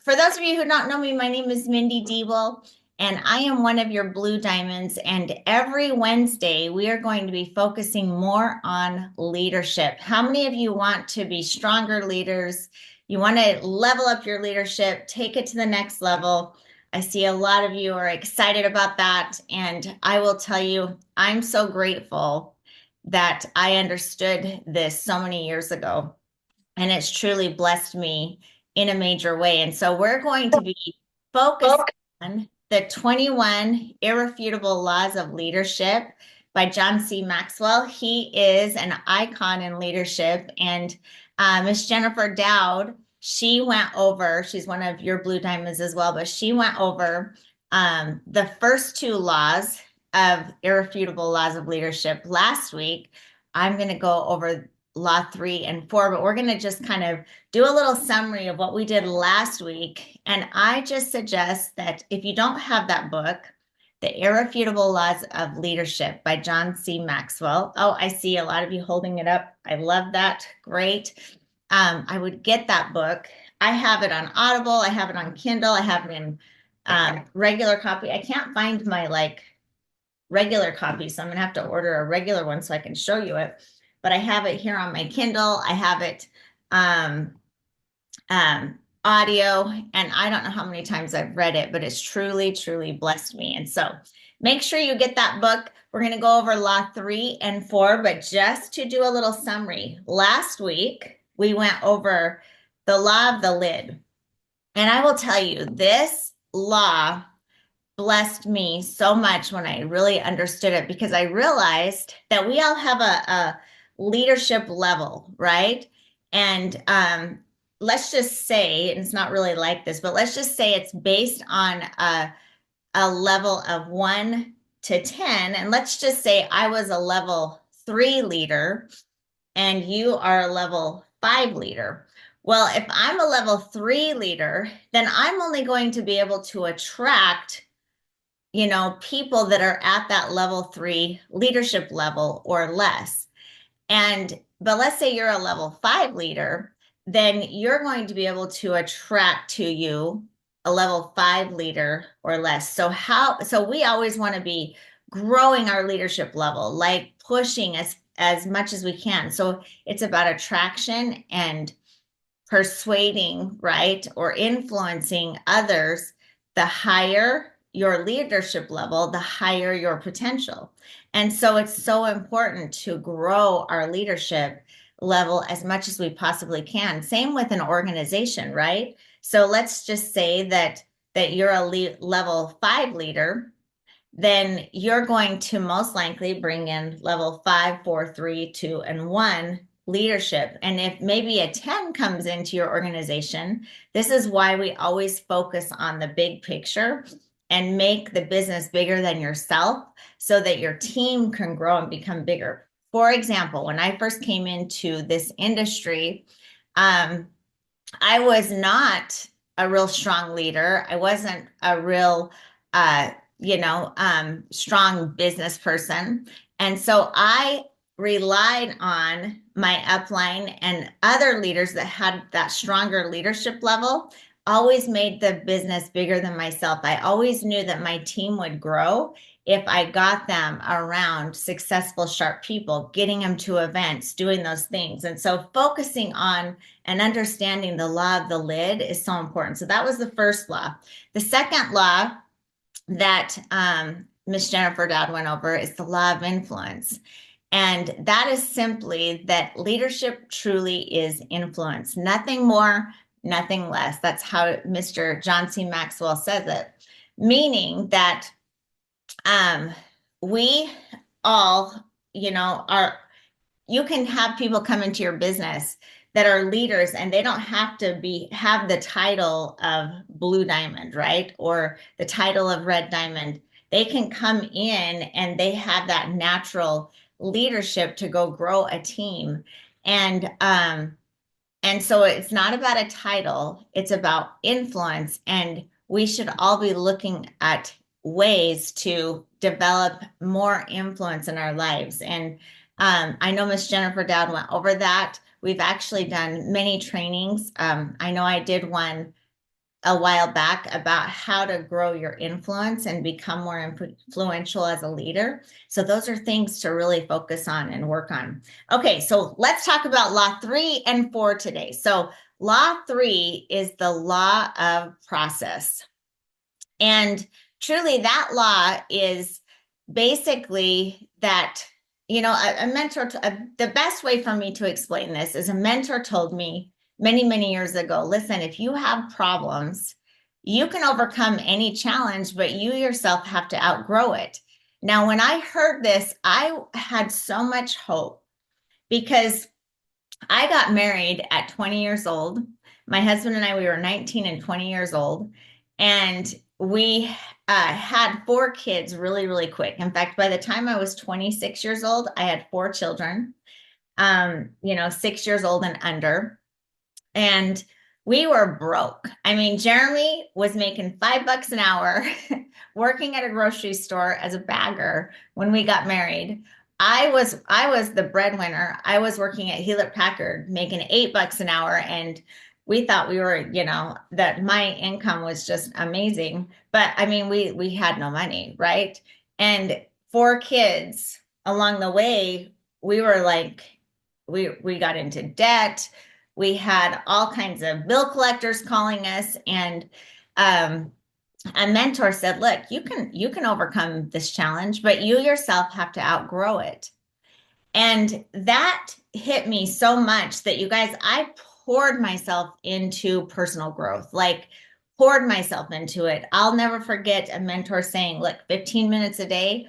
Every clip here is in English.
For those of you who don't know me, my name is Mindy Deeble, and I am one of your Blue Diamonds. And every Wednesday, we are going to be focusing more on leadership. How many of you want to be stronger leaders? You want to level up your leadership, take it to the next level. I see a lot of you are excited about that. And I will tell you, I'm so grateful that I understood this so many years ago. And it's truly blessed me in a major way. And so we're going to be focused on the 21 Irrefutable Laws of Leadership by John C. Maxwell. He is an icon in leadership. And Miss Jennifer Dowd, she's one of your Blue Diamonds as well, but she went over the first two laws of Irrefutable Laws of Leadership last week. I'm going to go over Law 3 and 4, but we're going to just kind of do a little summary of what we did last week. And I just suggest that if you don't have that book, The Irrefutable Laws of Leadership by John C. Maxwell. Oh, I see a lot of you holding it up. I love that. Great. I would get that book. I have it on Audible. I have it on Kindle. I have it in regular copy. I can't find my regular copy, so I'm going to have to order a regular one so I can show you it. But I have it here on my Kindle. I have it audio, and I don't know how many times I've read it, but it's truly, truly blessed me. And so make sure you get that book. We're going to go over Law 3 and 4, but just to do a little summary, last week we went over the law of the lid. And I will tell you, this law blessed me so much when I really understood it, because I realized that we all have a leadership level, right? And let's just say, and it's not really like this, but let's just say it's based on a level of 1 to 10. And let's just say I was a level 3 leader and you are a level 5 leader. Well, if I'm a level 3 leader, then I'm only going to be able to attract people that are at that level 3 leadership level or less. But let's say you're a level 5 leader, then you're going to be able to attract to you a level 5 leader or less. So we always want to be growing our leadership level, like pushing as much as we can. So it's about attraction and persuading, right? Or influencing others. The higher your leadership level, the higher your potential. And so it's so important to grow our leadership level as much as we possibly can. Same with an organization, right? So let's just say that you're a level 5 leader, then you're going to most likely bring in level 5, 4, 3, 2, and 1 leadership. And if maybe a 10 comes into your organization, this is why we always focus on the big picture and make the business bigger than yourself so that your team can grow and become bigger. For example, when I first came into this industry, I was not a real strong leader. I wasn't a real, strong business person. And so I relied on my upline, and other leaders that had that stronger leadership level always made the business bigger than myself. I always knew that my team would grow if I got them around successful, sharp people, getting them to events, doing those things. And so focusing on and understanding the law of the lid is so important. So that was the first law. The second law that Miss Jennifer Dowd went over is the law of influence. And that is simply that leadership truly is influence. Nothing more, nothing less. That's how Mr. John C. Maxwell says it. Meaning that we all, you can have people come into your business that are leaders, and they don't have to have the title of Blue Diamond, right? Or the title of Red Diamond. They can come in and they have that natural leadership to go grow a team. And so it's not about a title, it's about influence. And we should all be looking at ways to develop more influence in our lives. And I know Miss Jennifer Dowd went over that. We've actually done many trainings. I know I did one a while back about how to grow your influence and become more influential as a leader. So those are things to really focus on and work on. Okay, so let's talk about law 3 and 4 today. So law 3 is the law of process. And truly, that law is basically that, a mentor, the best way for me to explain this is a mentor told me many, many years ago, listen, if you have problems, you can overcome any challenge, but you yourself have to outgrow it. Now, when I heard this, I had so much hope because I got married at 20 years old. My husband and I, we were 19 and 20 years old. And we had 4 kids really, really quick. In fact, by the time I was 26 years old, I had 4 children, 6 years old and under. And we were broke. I mean, Jeremy was making $5 an hour working at a grocery store as a bagger when we got married. I was the breadwinner. I was working at Hewlett Packard making $8 an hour, and we thought we were, that my income was just amazing. But I mean, we had no money, right? And 4 kids along the way, we were like, we got into debt. We had all kinds of bill collectors calling us, and a mentor said, look, you can overcome this challenge, but you yourself have to outgrow it. And that hit me so much that, you guys, I poured myself into personal growth, like poured myself into it. I'll never forget a mentor saying, look, 15 minutes a day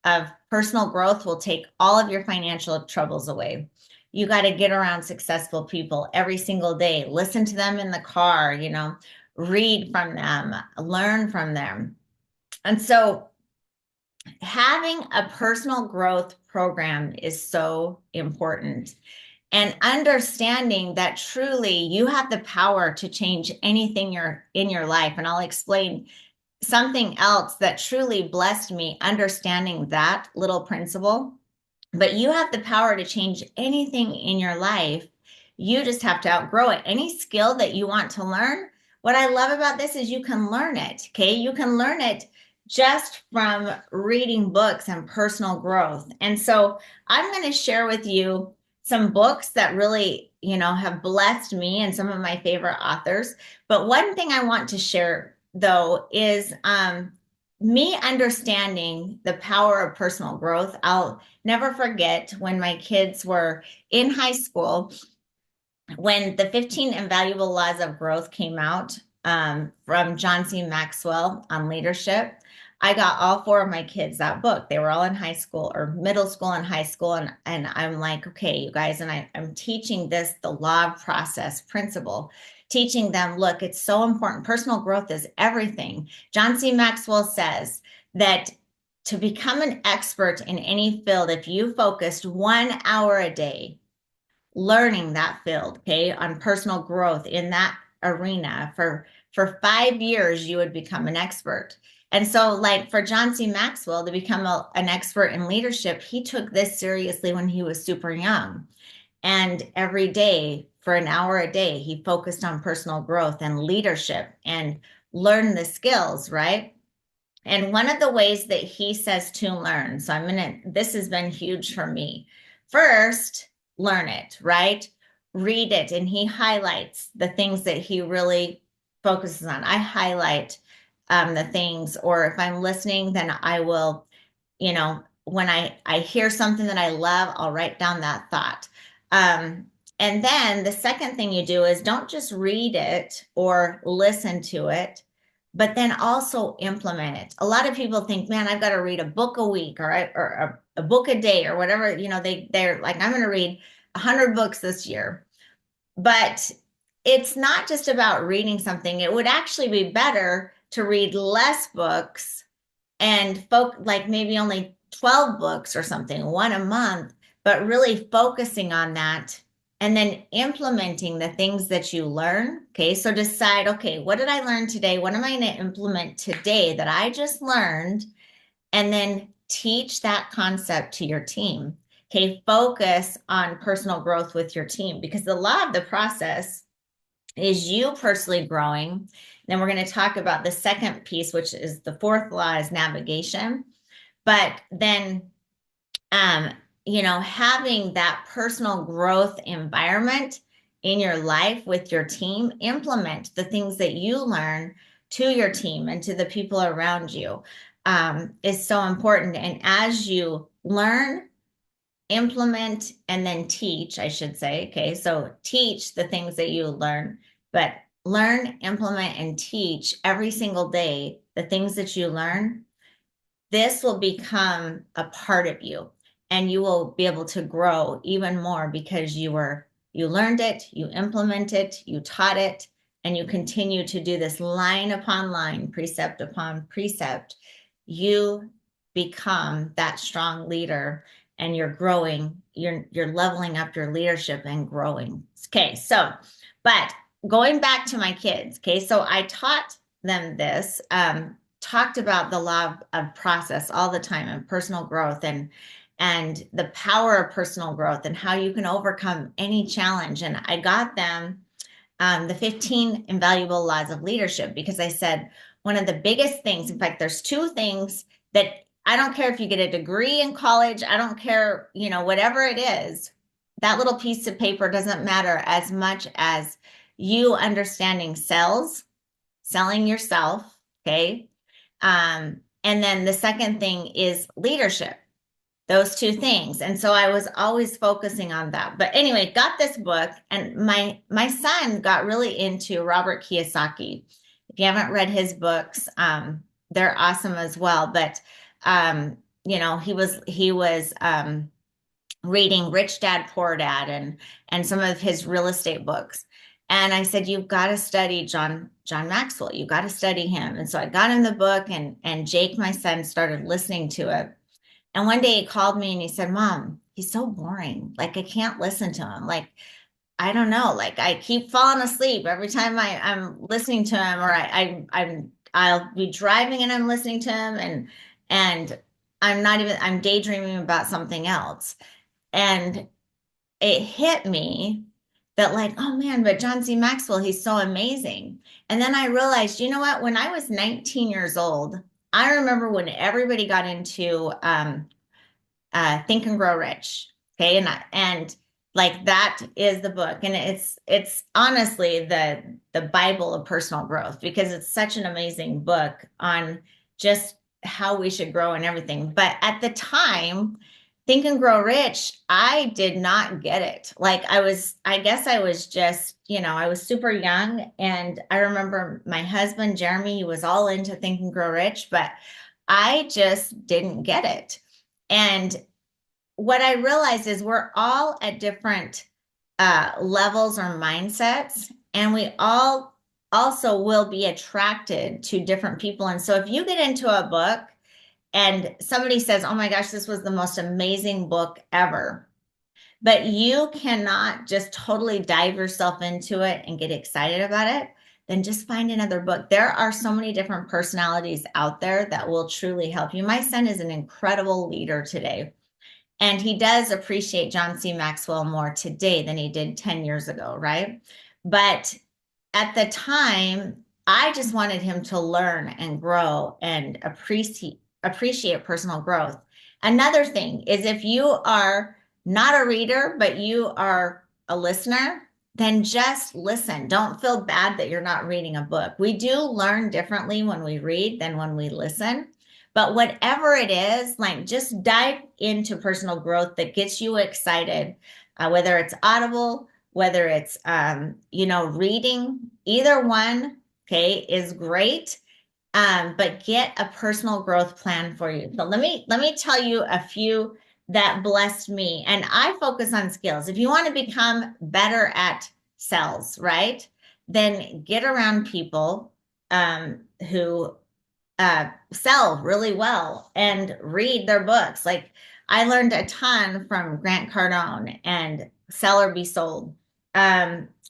of personal growth will take all of your financial troubles away. You got to get around successful people every single day, listen to them in the car, read from them, learn from them. And so having a personal growth program is so important. And understanding that truly you have the power to change anything in your life. And I'll explain something else that truly blessed me, understanding that little principle. But you have the power to change anything in your life. You just have to outgrow it. Any skill that you want to learn, what I love about this is you can learn it, okay? You can learn it just from reading books and personal growth. And so I'm going to share with you some books that really, have blessed me and some of my favorite authors. But one thing I want to share, though, is me understanding the power of personal growth. I'll never forget when my kids were in high school, when the 15 Invaluable Laws of Growth came out from John C. Maxwell on leadership. I got all 4 of my kids that book. They were all in high school or middle school and high school. And I'm like, okay, you guys, and I'm teaching this, the law of process principle, teaching them, look, it's so important. Personal growth is everything. John C. Maxwell says that to become an expert in any field, if you focused 1 hour a day learning that field, okay, on personal growth in that arena for 5 years, you would become an expert. And so, like for John C. Maxwell to become an expert in leadership, he took this seriously when he was super young. And every day, for an hour a day, he focused on personal growth and leadership and learned the skills, right? And one of the ways that he says to learn, so this has been huge for me. First, learn it, right? Read it. And he highlights the things that he really focuses on. I highlight the things, or if I'm listening, then I will, when I hear something that I love, I'll write down that thought. And then the second thing you do is don't just read it or listen to it, but then also implement it. A lot of people think, man, I've got to read a book a week or a book a day or whatever, they're like, I'm going to read 100 books this year. But it's not just about reading something. It would actually be better to read less books and like maybe only 12 books or something, 1 a month, but really focusing on that and then implementing the things that you learn. Okay, so decide, okay, what did I learn today? What am I going to implement today that I just learned? And then teach that concept to your team. Okay, focus on personal growth with your team, because the law of the process is you personally growing Then we're going to talk about the second piece, which is the fourth law is navigation. But then, um, having that personal growth environment in your life with your team, implement the things that you learn to your team and to the people around you, is so important. And as you learn, implement, and then teach, I should say. Okay, so teach the things that you learn, but learn, implement, and teach every single day the things that you learn. This will become a part of you, and you will be able to grow even more because you learned it, you implement it, you taught it, and you continue to do this line upon line, precept upon precept. You become that strong leader, and you're growing, you're leveling up your leadership and growing. Okay, so but going back to my kids, okay, so I taught them this, talked about the law of process all the time and personal growth, and the power of personal growth and how you can overcome any challenge. And I got them the 15 invaluable laws of leadership, because I said one of the biggest things, in fact, there's two things that I don't care if you get a degree in college, I don't care, whatever it is, that little piece of paper doesn't matter as much as you understanding selling yourself, okay? And then the second thing is leadership, those two things. And so I was always focusing on that. But anyway, got this book, and my son got really into Robert Kiyosaki. If you haven't read his books, they're awesome as well. But he was reading Rich Dad Poor Dad and some of his real estate books. And I said, you've got to study John Maxwell. You've got to study him. And so I got him the book, and Jake, my son, started listening to it. And one day he called me and he said, Mom, he's so boring. Like, I can't listen to him. Like, I don't know. Like, I keep falling asleep every time I'm listening to him, or I'll be driving and I'm listening to him, and I'm daydreaming about something else. And it hit me that, like, oh man, but John C. Maxwell, he's so amazing. And then I realized, you know what? When I was 19 years old, I remember when everybody got into Think and Grow Rich. Okay, and like, that is the book, and it's honestly the Bible of personal growth, because it's such an amazing book on just how we should grow and everything. But at the time, Think and Grow Rich, I did not get it. Like, I guess I was just, I was super young. And I remember my husband, Jeremy, he was all into Think and Grow Rich, but I just didn't get it. And what I realized is we're all at different levels or mindsets, and we all also will be attracted to different people. And so if you get into a book and somebody says, oh my gosh, this was the most amazing book ever, but you cannot just totally dive yourself into it and get excited about it, then just find another book. There are so many different personalities out there that will truly help you. My son is an incredible leader today, and he does appreciate John C. Maxwell more today than he did 10 years ago, right? But at the time, I just wanted him to learn and grow and appreciate personal growth. Another thing is, if you are not a reader, but you are a listener, then just listen. Don't feel bad that you're not reading a book. We do learn differently when we read than when we listen. But whatever it is, like, just dive into personal growth that gets you excited, whether it's Audible, whether it's, reading, either one, okay, is great. But get a personal growth plan for you. So let me tell you a few that blessed me. And I focus on skills. If you want to become better at sales, right, then get around people who sell really well and read their books. Like, I learned a ton from Grant Cardone and Sell or Be Sold.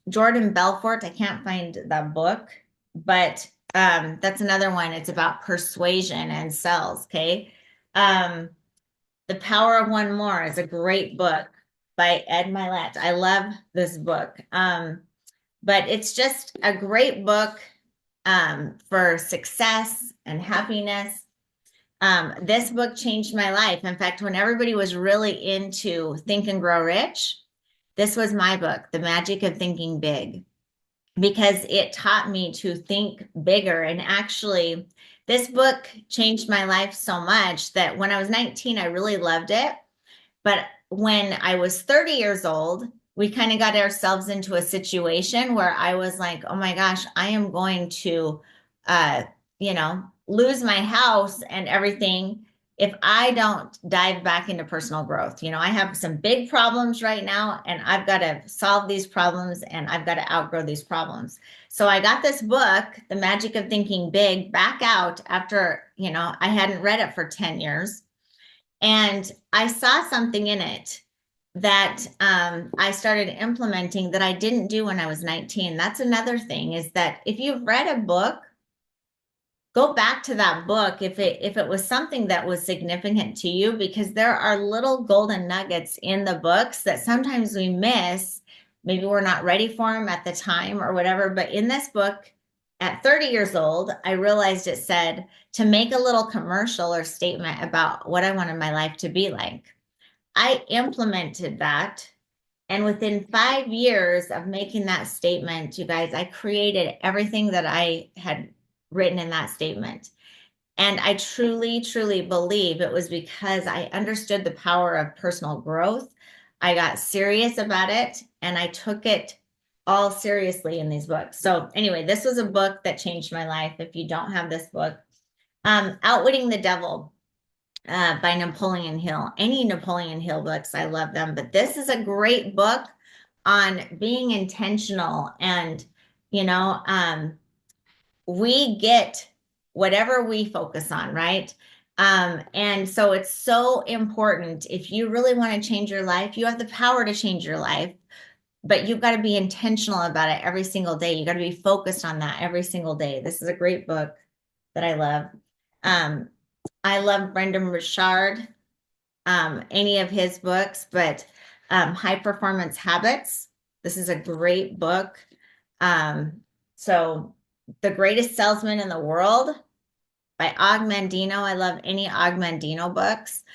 Jordan Belfort, I can't find the book, but that's another one. It's about persuasion and sales. Okay. The Power of One More is a great book by Ed Milet. I love this book. But it's just a great book for success and happiness. This book changed my life. In fact, when everybody was really into Think and Grow Rich, this was my book, The Magic of Thinking Big, because it taught me to think bigger. And actually, this book changed my life so much that when I was 19, I really loved it. But when I was 30 years old, we kind of got ourselves into a situation where I was like, oh my gosh, I am going to, uh, lose my house and everything if I don't dive back into personal growth. I have some big problems right now, and I've got to solve these problems and I've got to outgrow these problems. So I got this book, The Magic of Thinking Big, back out after, I hadn't read it for 10 years. And I saw something in it that I started implementing that I didn't do when I was 19. That's another thing, is that if you've read a book, go back to that book if it was something that was significant to you, because there are little golden nuggets in the books that sometimes we miss. Maybe we're not ready for them at the time or whatever. But in this book, at 30 years old, I realized it said to make a little commercial or statement about what I wanted my life to be like. I implemented that. And within 5 years of making that statement, you guys, I created everything that I had written in that statement. And I truly, truly believe it was because I understood the power of personal growth. I got serious about it and I took it all seriously in these books. So, anyway, this was a book that changed my life. If you don't have this book, Outwitting the Devil by Napoleon Hill. Any Napoleon Hill books, I love them. But this is a great book on being intentional. And, we get whatever we focus on, right? And so it's so important. If you really want to change your life, you have the power to change your life, but you've got to be intentional about it every single day. You got to be focused on that every single day. This is a great book that I love. I love Brendan Richard, any of his books, but High Performance Habits. This is a great book. So The Greatest Salesman in the World by Og Mandino. I love any Og Mandino books.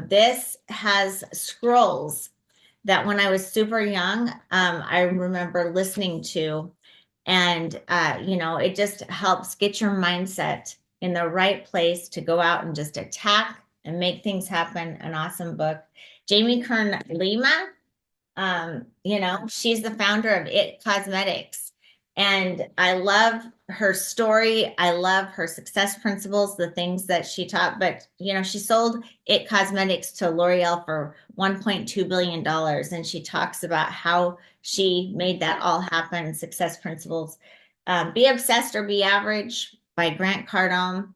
This has scrolls that when I was super young, I remember listening to. And, it just helps get your mindset in the right place to go out and just attack and make things happen. An awesome book. Jamie Kern Lima, she's the founder of It Cosmetics. And I love her story. I love her success principles, the things that she taught. But, she sold It Cosmetics to L'Oreal for $1.2 billion. And she talks about how she made that all happen, success principles. Be Obsessed or Be Average by Grant Cardone.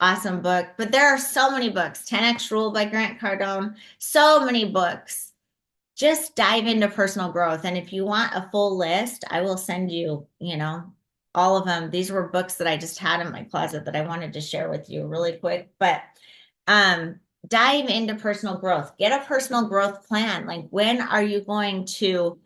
Awesome book. But there are so many books. 10X Rule by Grant Cardone. So many books. Just dive into personal growth. And if you want a full list, I will send you, all of them. These were books that I just had in my closet that I wanted to share with you really quick. But dive into personal growth. Get a personal growth plan. Like, when are you going to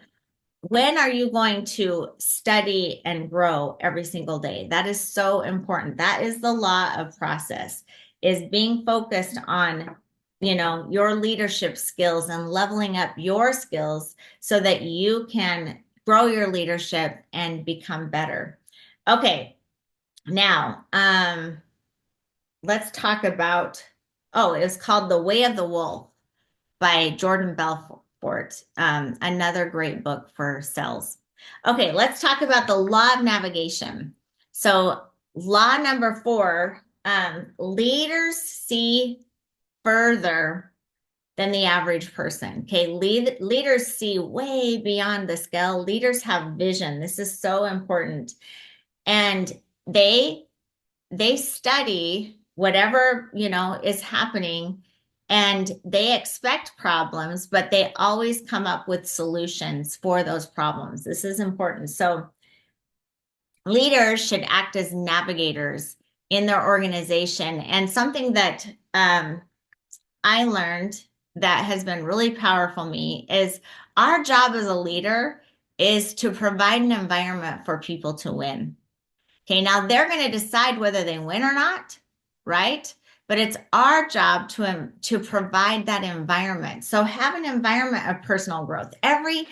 study and grow every single day? That is so important. That is the law of process, is being focused on your leadership skills and leveling up your skills so that you can grow your leadership and become better. Okay, now let's talk about, it was called The Way of the Wolf by Jordan Belfort. Another great book for sales. Okay, let's talk about the law of navigation. So law number 4, leaders see further than the average person. Okay, leaders see way beyond the scale. Leaders have vision. This is so important. And they study whatever, is happening, and they expect problems, but they always come up with solutions for those problems. This is important. So leaders should act as navigators in their organization. And something that I learned that has been really powerful for me is our job as a leader is to provide an environment for people to win. Okay, now they're going to decide whether they win or not, right? But it's our job to provide that environment. So have an environment of personal growth. Every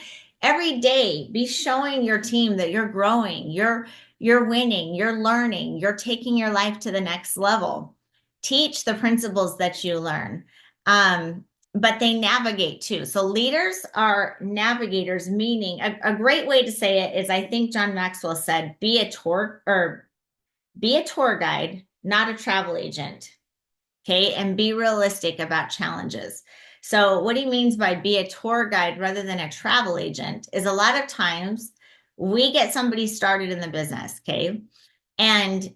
day, be showing your team that you're growing, you're winning, you're learning, you're taking your life to the next level. Teach the principles that you learn. But they navigate too. So leaders are navigators, meaning a great way to say it is, I think John Maxwell said, be a tour guide, not a travel agent. Okay. And be realistic about challenges. So what he means by be a tour guide rather than a travel agent is a lot of times we get somebody started in the business. Okay. And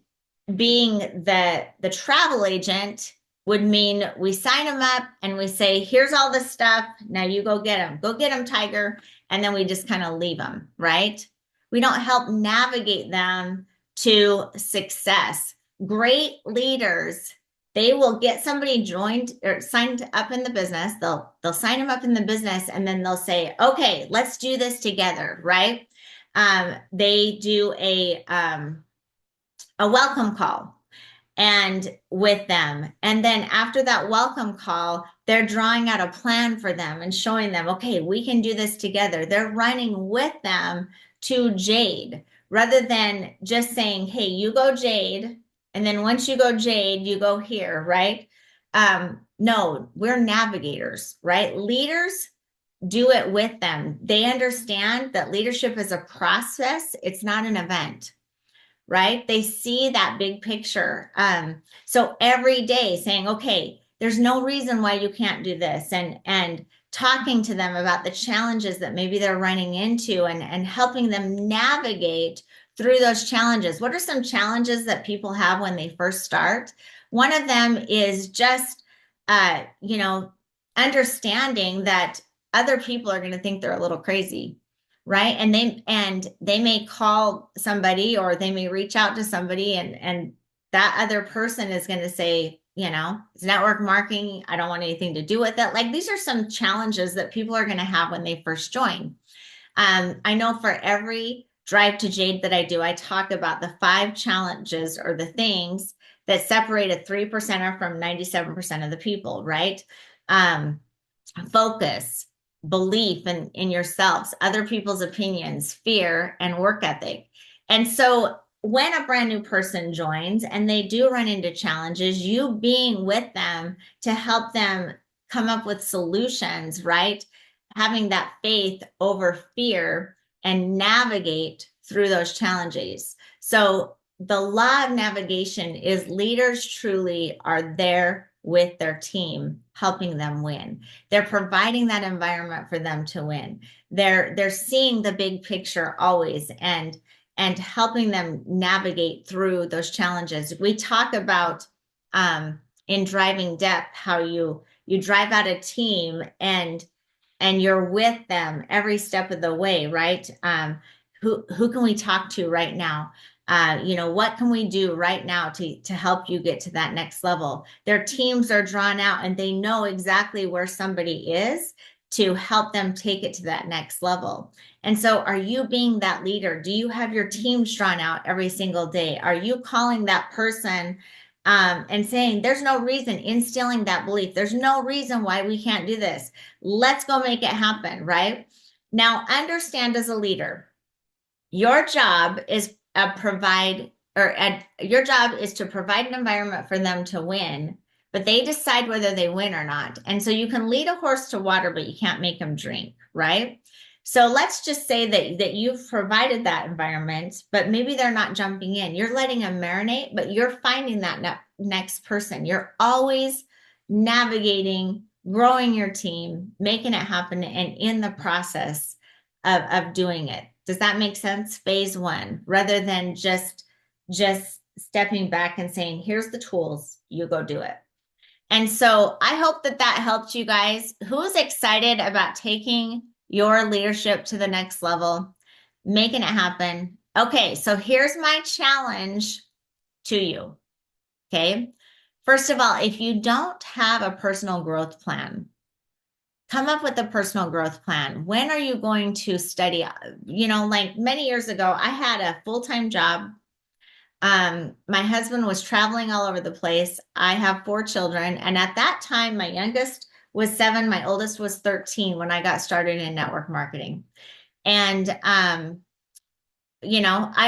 being the travel agent would mean we sign them up and we say, here's all the stuff. Now you go get them, Tiger. And then we just kind of leave them, right? We don't help navigate them to success. Great leaders, they will get somebody joined or signed up in the business. They'll sign them up in the business and then they'll say, okay, let's do this together, right? They do a welcome call and with them. And then after that welcome call, they're drawing out a plan for them and showing them, okay, we can do this together. They're running with them to Jade rather than just saying, hey, you go Jade. And then once you go Jade, you go here, right? No, we're navigators, right? Leaders do it with them. They understand that leadership is a process. It's not an event, right? They see that big picture. So every day saying, okay, there's no reason why you can't do this, and talking to them about the challenges that maybe they're running into and helping them navigate through those challenges. What are some challenges that people have when they first start? One of them is just, understanding that other people are going to think they're a little crazy, right? And they may call somebody or they may reach out to somebody and that other person is going to say, it's network marketing. I don't want anything to do with it. Like these are some challenges that people are going to have when they first join. I know for every Drive to Jade that I do, I talk about the 5 challenges or the things that separate a 3%er from 97% of the people, right? Focus, belief in yourselves, other people's opinions, fear, and work ethic. And so when a brand new person joins and they do run into challenges, you being with them to help them come up with solutions, right? Having that faith over fear and navigate through those challenges. So the law of navigation is leaders truly are there with their team, helping them win. They're providing that environment for them to win. They're seeing the big picture always and helping them navigate through those challenges. We talk about in Driving Depth how you drive out a team and you're with them every step of the way, right? Who can we talk to right now? What can we do right now to help you get to that next level? Their teams are drawn out and they know exactly where somebody is to help them take it to that next level. And so are you being that leader? Do you have your teams drawn out every single day? Are you calling that person and saying, there's no reason, instilling that belief, there's no reason why we can't do this. Let's go make it happen, right? Now, understand as a leader, your job is your job is to provide an environment for them to win, but they decide whether they win or not. And so you can lead a horse to water, but you can't make them drink, right? So let's just say that you've provided that environment, but maybe they're not jumping in. You're letting them marinate, but you're finding that next person. You're always navigating, growing your team, making it happen, and in the process of doing it. Does that make sense? Phase 1, rather than just stepping back and saying, here's the tools, you go do it. And so I hope that helped you guys. Who's excited about taking your leadership to the next level, making it happen? Okay, so here's my challenge to you. Okay. First of all, if you don't have a personal growth plan, come up with a personal growth plan. When are you going to study? Like many years ago, I had a full-time job. My husband was traveling all over the place. I have 4 children. And at that time, my youngest was 7, my oldest was 13 when I got started in network marketing. And, I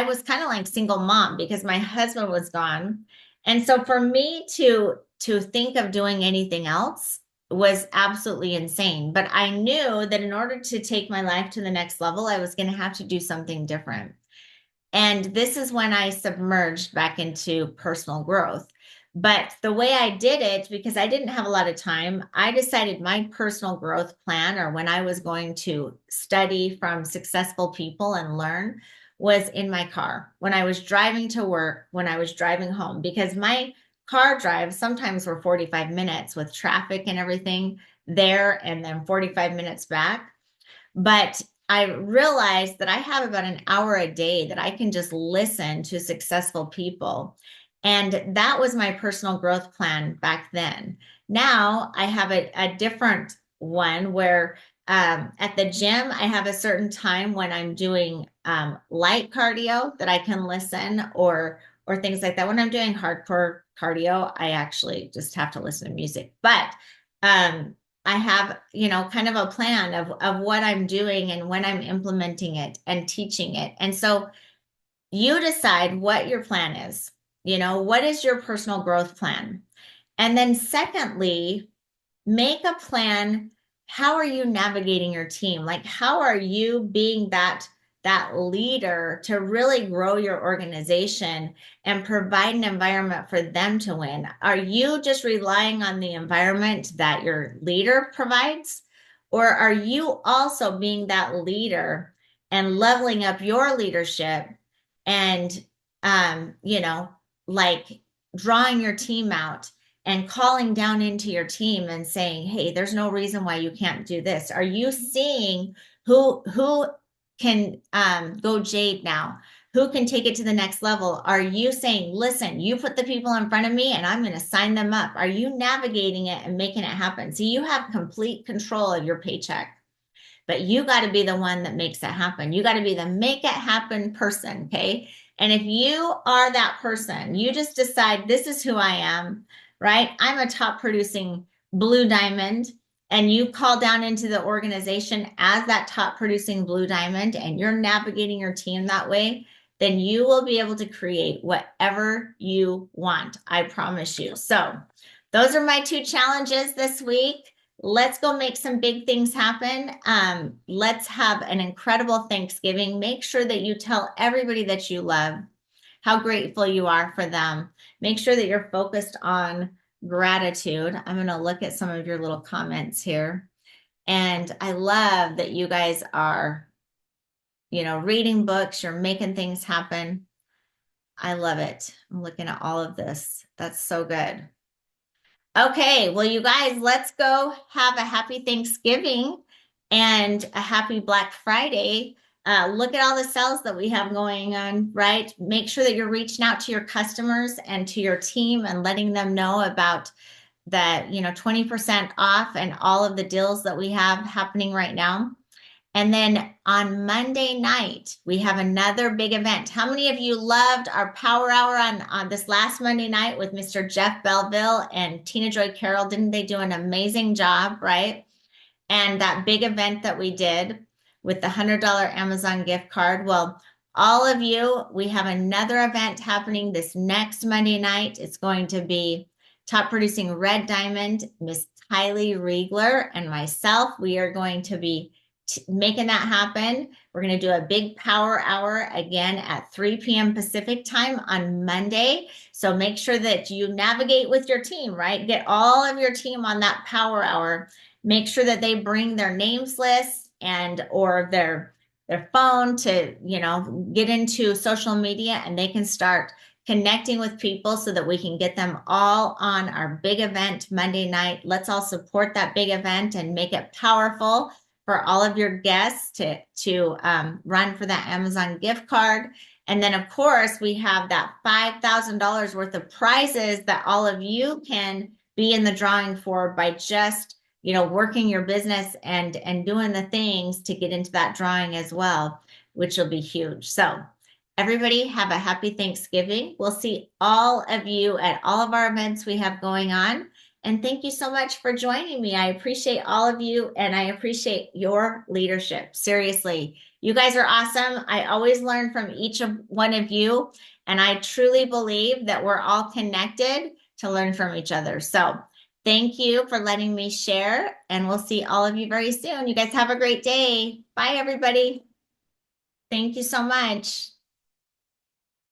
was kind of like single mom because my husband was gone. And so for me to think of doing anything else was absolutely insane. But I knew that in order to take my life to the next level, I was going to have to do something different. And this is when I submerged back into personal growth. But the way I did it, because I didn't have a lot of time, I decided my personal growth plan, or when I was going to study from successful people and learn, was in my car, when I was driving to work, when I was driving home, because my car drives sometimes were 45 minutes with traffic and everything there, and then 45 minutes back. But I realized that I have about an hour a day that I can just listen to successful people. And that was my personal growth plan back then. Now I have a different one where at the gym, I have a certain time when I'm doing light cardio that I can listen or things like that. When I'm doing hardcore cardio, I actually just have to listen to music. But um, I have, kind of a plan of what I'm doing and when I'm implementing it and teaching it. And so you decide what your plan is. What is your personal growth plan? And then secondly, make a plan. How are you navigating your team? Like, how are you being that leader to really grow your organization and provide an environment for them to win? Are you just relying on the environment that your leader provides? Or are you also being that leader and leveling up your leadership and like drawing your team out and calling down into your team and saying, "Hey, there's no reason why you can't do this." Are you seeing who can go Jade now? Who can take it to the next level? Are you saying, "Listen, you put the people in front of me and I'm going to sign them up"? Are you navigating it and making it happen? See, you have complete control of your paycheck, but you got to be the one that makes it happen. You got to be the make it happen person. Okay. And if you are that person, you just decide, this is who I am, right? I'm a top producing blue diamond. And you call down into the organization as that top producing blue diamond, and you're navigating your team that way, then you will be able to create whatever you want. I promise you. So, those are my 2 challenges this week. Let's go make some big things happen. Let's have an incredible Thanksgiving. Make sure that you tell everybody that you love how grateful you are for them. Make sure that you're focused on gratitude. I'm going to look at some of your little comments here. And I love that you guys are, reading books, you're making things happen. I love it. I'm looking at all of this. That's so good. Okay, well, you guys, let's go have a happy Thanksgiving and a happy Black Friday. Look at all the sales that we have going on, right? Make sure that you're reaching out to your customers and to your team and letting them know about the, 20% off and all of the deals that we have happening right now. And then on Monday night, we have another big event. How many of you loved our power hour on this last Monday night with Mr. Jeff Belleville and Tina Joy Carroll? Didn't they do an amazing job, right? And that big event that we did with the $100 Amazon gift card. Well, all of you, we have another event happening this next Monday night. It's going to be top producing Red Diamond, Miss Kylie Riegler, and myself. We are going to be making that happen. We're going to do a big power hour again at 3 p.m. Pacific time on Monday. So make sure that you navigate with your team, right? Get all of your team on that power hour. Make sure that they bring their names list and or their phone to, get into social media, and they can start connecting with people so that we can get them all on our big event Monday night. Let's all support that big event and make it powerful for all of your guests to run for that Amazon gift card. And then, of course, we have that $5,000 worth of prizes that all of you can be in the drawing for by just, working your business and doing the things to get into that drawing as well, which will be huge. So Everybody have a happy Thanksgiving. We'll see all of you at all of our events we have going on. And thank you so much for joining me. I appreciate all of you and I appreciate your leadership. Seriously, you guys are awesome. I always learn from each of one of you. And I truly believe that we're all connected to learn from each other. So thank you for letting me share. And we'll see all of you very soon. You guys have a great day. Bye, everybody. Thank you so much.